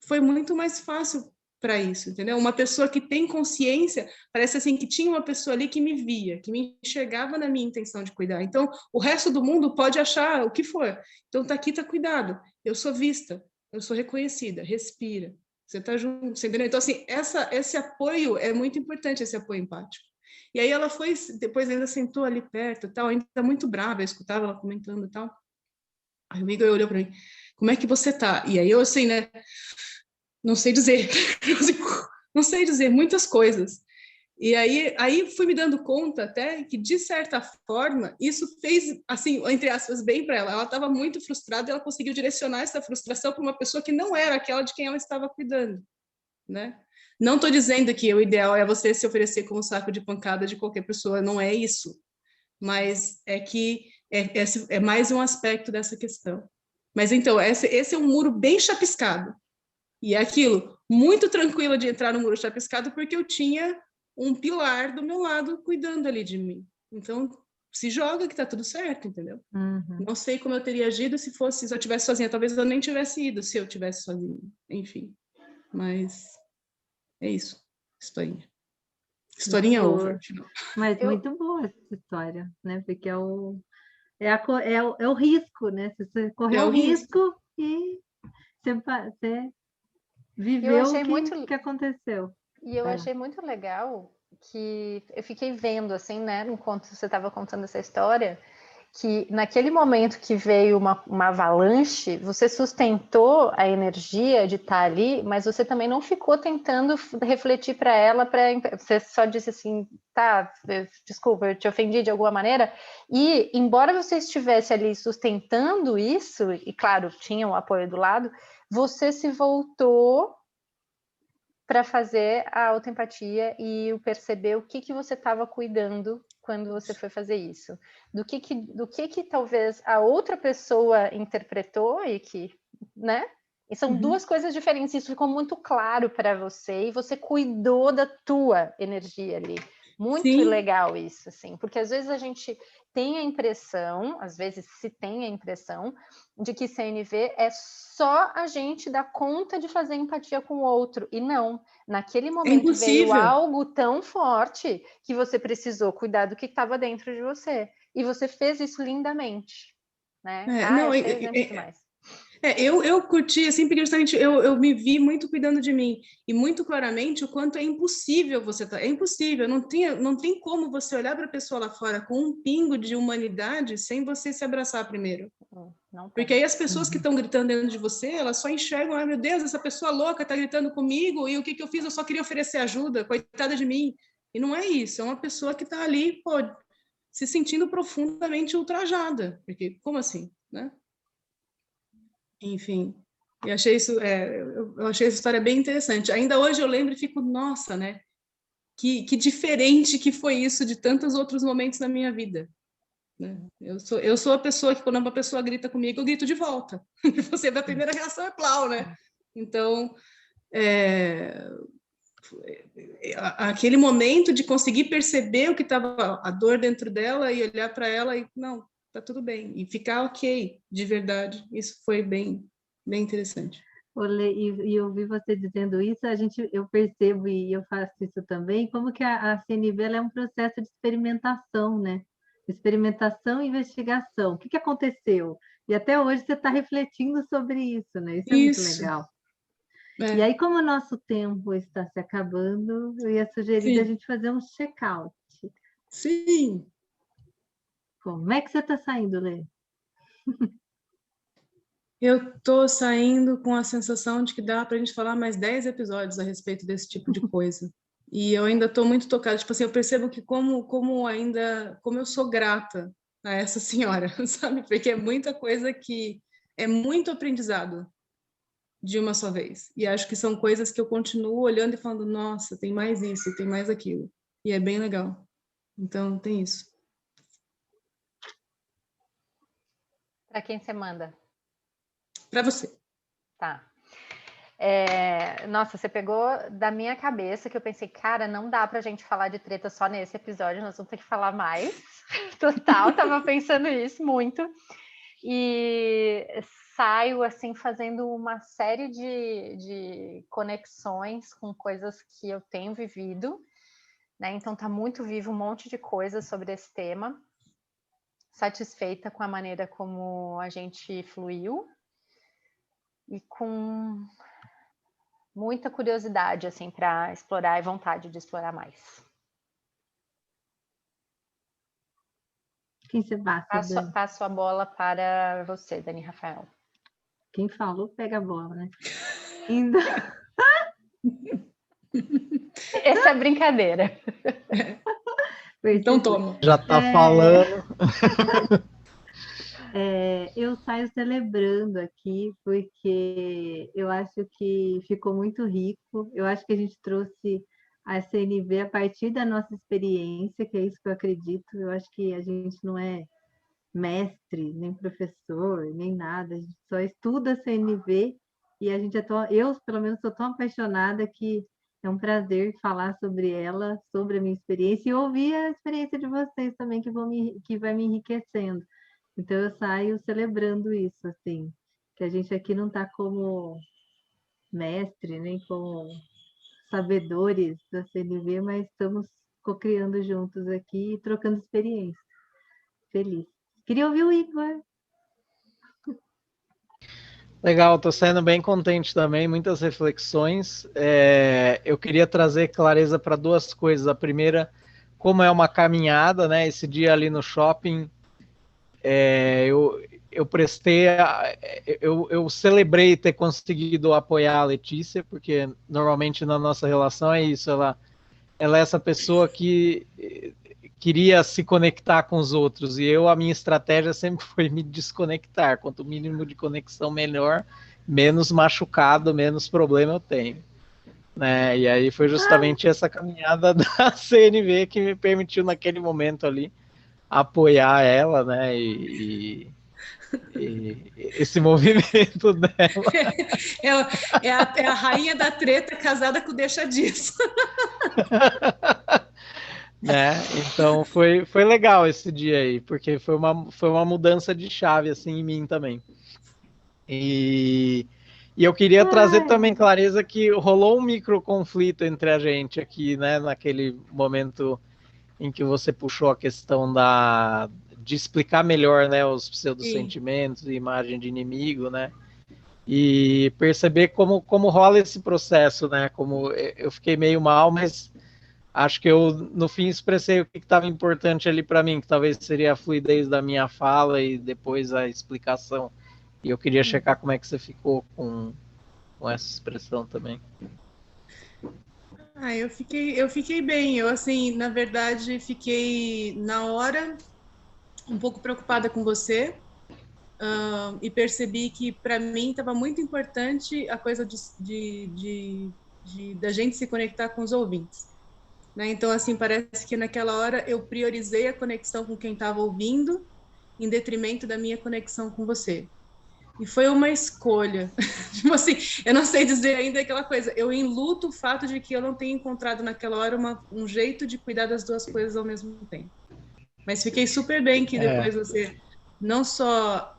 foi muito mais fácil para isso, entendeu? Uma pessoa que tem consciência, parece assim que tinha uma pessoa ali que me via, que me enxergava na minha intenção de cuidar. Então, o resto do mundo pode achar o que for. Então, tá aqui, tá cuidado. Eu sou vista, eu sou reconhecida, respira. Você tá junto, você entendeu? Então, assim, esse apoio é muito importante, esse apoio empático. E aí ela foi, depois ainda sentou ali perto, tal, ainda muito brava, eu escutava ela comentando e tal. Aí o Igor olhou para mim, como é que você tá? E aí eu assim, né? Não sei dizer, não sei dizer muitas coisas. E aí fui me dando conta até que, de certa forma, isso fez, assim, entre aspas, bem para ela. Ela estava muito frustrada e ela conseguiu direcionar essa frustração para uma pessoa que não era aquela de quem ela estava cuidando, né? Não estou dizendo que o ideal é você se oferecer como saco de pancada de qualquer pessoa, não é isso. Mas é que é mais um aspecto dessa questão. Mas então, esse é um muro bem chapiscado. E é aquilo, muito tranquila de entrar no muro chapiscado, porque eu tinha um pilar do meu lado cuidando ali de mim. Então, se joga que tá tudo certo, entendeu? Uhum. Não sei como eu teria agido se eu tivesse sozinha. Talvez eu nem tivesse ido se eu tivesse sozinha. Enfim, mas é isso. Historinha. Historinha over. Mas Eu, muito boa essa história, né? Porque é o risco, né? Se você É correu o o risco. risco e você eu viveu o achei muito que aconteceu. E eu É. achei muito legal que eu fiquei vendo, assim, né, enquanto você estava contando essa história, que naquele momento que veio uma avalanche, você sustentou a energia de estar ali, mas você também não ficou tentando refletir para ela, você só disse assim, tá, desculpa, eu te ofendi de alguma maneira, e embora você estivesse ali sustentando isso, e claro, tinha o apoio do lado, você se voltou para fazer a autoempatia e o perceber o que você estava cuidando quando você foi fazer isso. Do que talvez a outra pessoa interpretou e que, né? E são duas coisas diferentes. Isso ficou muito claro para você e você cuidou da tua energia ali. Muito Sim. legal isso, assim, porque às vezes a gente tem a impressão, às vezes se tem a impressão, de que CNV é só a gente dar conta de fazer empatia com o outro. E não, naquele momento veio algo tão forte que você precisou cuidar do que estava dentro de você. E você fez isso lindamente. Né? Não, achei exemplo demais. Eu curti, assim, porque justamente eu me vi muito cuidando de mim, e muito claramente o quanto é impossível você é impossível, não tem como você olhar para a pessoa lá fora com um pingo de humanidade sem você se abraçar primeiro. Não porque aí as pessoas que estão gritando dentro de você, elas só enxergam, ai meu Deus, essa pessoa louca está gritando comigo, e o que eu fiz? Eu só queria oferecer ajuda, coitada de mim. E não é isso, é uma pessoa que está ali, pô, se sentindo profundamente ultrajada, porque como assim, né? Enfim, eu achei eu achei essa história bem interessante. Ainda hoje eu lembro e fico, nossa, né? Que diferente que foi isso de tantos outros momentos na minha vida. Né? Eu sou a pessoa que, quando uma pessoa grita comigo, eu grito de volta. Você, a primeira reação é plau, né? Então, aquele momento de conseguir perceber o que estava, a dor dentro dela, e olhar para ela e, não, tá tudo bem. E ficar ok, de verdade. Isso foi bem interessante. E ouvir você dizendo isso, eu percebo, e eu faço isso também, como que a CNV ela é um processo de experimentação, né? Experimentação e investigação. O que aconteceu? E até hoje você está refletindo sobre isso, né? Isso é muito legal. E aí, como o nosso tempo está se acabando, eu ia sugerir a gente fazer um check-out. Sim. Como é que você está saindo, Lê? Eu estou saindo com a sensação de que dá para a gente falar mais 10 episódios a respeito desse tipo de coisa. E eu ainda estou muito tocada. Tipo assim, eu percebo que como eu sou grata a essa senhora, sabe? Porque é muita coisa que é muito aprendizado de uma só vez. E acho que são coisas que eu continuo olhando e falando, nossa, tem mais isso, tem mais aquilo. E é bem legal. Então, tem isso. Para quem você manda? Para você. Tá. Nossa, você pegou da minha cabeça que eu pensei, cara, não dá pra gente falar de treta só nesse episódio, nós vamos ter que falar mais. Total, tava pensando isso muito. E saio, assim, fazendo uma série de conexões com coisas que eu tenho vivido, né? Então tá muito vivo um monte de coisas sobre esse tema. Satisfeita com a maneira como a gente fluiu e com muita curiosidade, assim, para explorar e vontade de explorar mais. Quem você passa? Passo a bola para você, Dani Rafael. Quem falou, pega a bola, né? Ainda... Essa é brincadeira. Então toma. Já tá falando. Eu saio celebrando aqui, porque eu acho que ficou muito rico. Eu acho que a gente trouxe a CNV a partir da nossa experiência, que é isso que eu acredito. Eu acho que a gente não é mestre, nem professor, nem nada. A gente só estuda a CNV e a gente eu, pelo menos, sou tão apaixonada que é um prazer falar sobre ela, sobre a minha experiência e ouvir a experiência de vocês também, que vai me enriquecendo. Então, eu saio celebrando isso, assim, que a gente aqui não está como mestre, nem como sabedores da CNV, mas estamos co-criando juntos aqui e trocando experiências. Feliz. Queria ouvir o Igor. Legal, estou saindo bem contente também, muitas reflexões. Eu queria trazer clareza para duas coisas. A primeira, como é uma caminhada, né? Esse dia ali no shopping, eu prestei, eu celebrei ter conseguido apoiar a Letícia, porque normalmente na nossa relação é isso, ela é essa pessoa que queria se conectar com os outros, e a minha estratégia sempre foi me desconectar. Quanto mínimo de conexão, melhor, menos machucado, menos problema eu tenho. Né? E aí foi justamente essa caminhada da CNV que me permitiu, naquele momento ali, apoiar ela, né? E esse movimento dela. É a rainha da treta casada com o deixa disso. Né? Então foi legal esse dia aí, porque foi uma mudança de chave assim em mim também. E eu queria trazer também clareza que rolou um micro conflito entre a gente aqui, né? Naquele momento em que você puxou a questão de explicar melhor, né, os pseudo-sentimentos e imagem de inimigo, né? E perceber como rola esse processo, né? Como eu fiquei meio mal, mas acho que eu, no fim, expressei o que estava importante ali para mim, que talvez seria a fluidez da minha fala e depois a explicação. E eu queria checar como é que você ficou com essa expressão também. Eu fiquei bem. Eu, assim, na verdade, fiquei, na hora, um pouco preocupada com você. E percebi que, para mim, estava muito importante a coisa da gente se conectar com os ouvintes. Né? Então, assim, parece que naquela hora eu priorizei a conexão com quem estava ouvindo em detrimento da minha conexão com você. E foi uma escolha. Tipo assim, eu não sei dizer ainda aquela coisa. Eu enluto o fato de que eu não tenha encontrado naquela hora um jeito de cuidar das duas coisas ao mesmo tempo. Mas fiquei super bem que depois você não só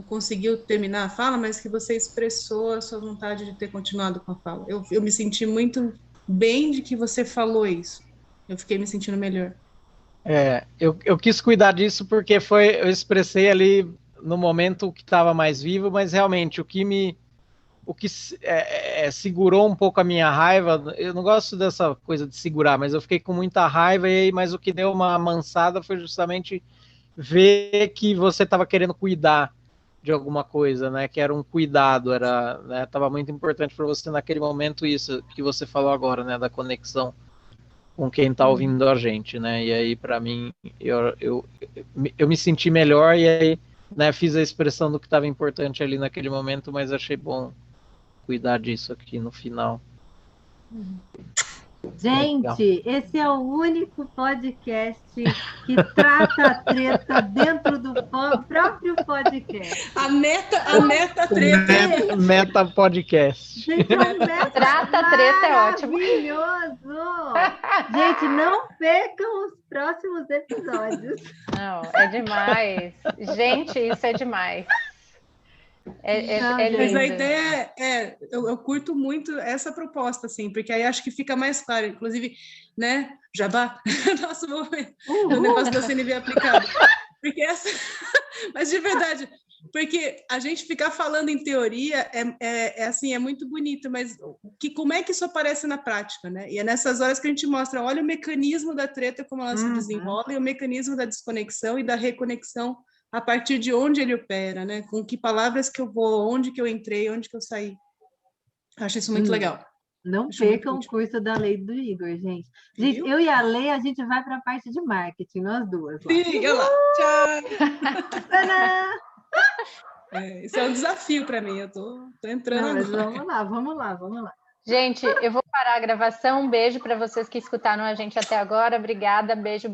conseguiu terminar a fala, mas que você expressou a sua vontade de ter continuado com a fala. Eu me senti muito bem de que você falou isso. Eu fiquei me sentindo melhor. Eu quis cuidar disso porque eu expressei ali no momento que estava mais vivo, mas realmente o que segurou um pouco a minha raiva, eu não gosto dessa coisa de segurar, mas eu fiquei com muita raiva, mas o que deu uma amansada foi justamente ver que você estava querendo cuidar de alguma coisa, né? Que era um cuidado, estava muito importante para você naquele momento, isso que você falou agora, né? Da conexão com quem está ouvindo a gente, né? E aí, para mim, eu me senti melhor e aí, né, fiz a expressão do que estava importante ali naquele momento, mas achei bom cuidar disso aqui no final. Gente, esse é o único podcast que trata a treta dentro do próprio podcast. A meta treta. Meta podcast. Gente, é um meta Trata a treta é ótimo. maravilhoso. Gente, não percam os próximos episódios. Não, é demais. Gente, isso é demais. É Mas a lindo. ideia eu curto muito essa proposta, assim, porque aí acho que fica mais claro, inclusive, né, Jabá, nosso momento, o negócio da CNV aplicado. Porque mas de verdade, porque a gente ficar falando em teoria assim, é muito bonito, mas como é que isso aparece na prática, né? E é nessas horas que a gente mostra, olha o mecanismo da treta, como ela se desenrola, e o mecanismo da desconexão e da reconexão a partir de onde ele opera, né? Com que palavras que eu vou, onde que eu entrei, onde que eu saí. Acho isso muito legal. Não Acho percam o muito curso da lei do Igor, gente. Gente, Viu? eu e a Lei, a gente vai para a parte de marketing, nós duas. Lá. Siga lá. Tchau. Tadã! Esse é um desafio para mim. Eu tô entrando Não, mas agora. vamos lá. Gente, eu vou parar a gravação. Um beijo para vocês que escutaram a gente até agora. Obrigada. Beijo.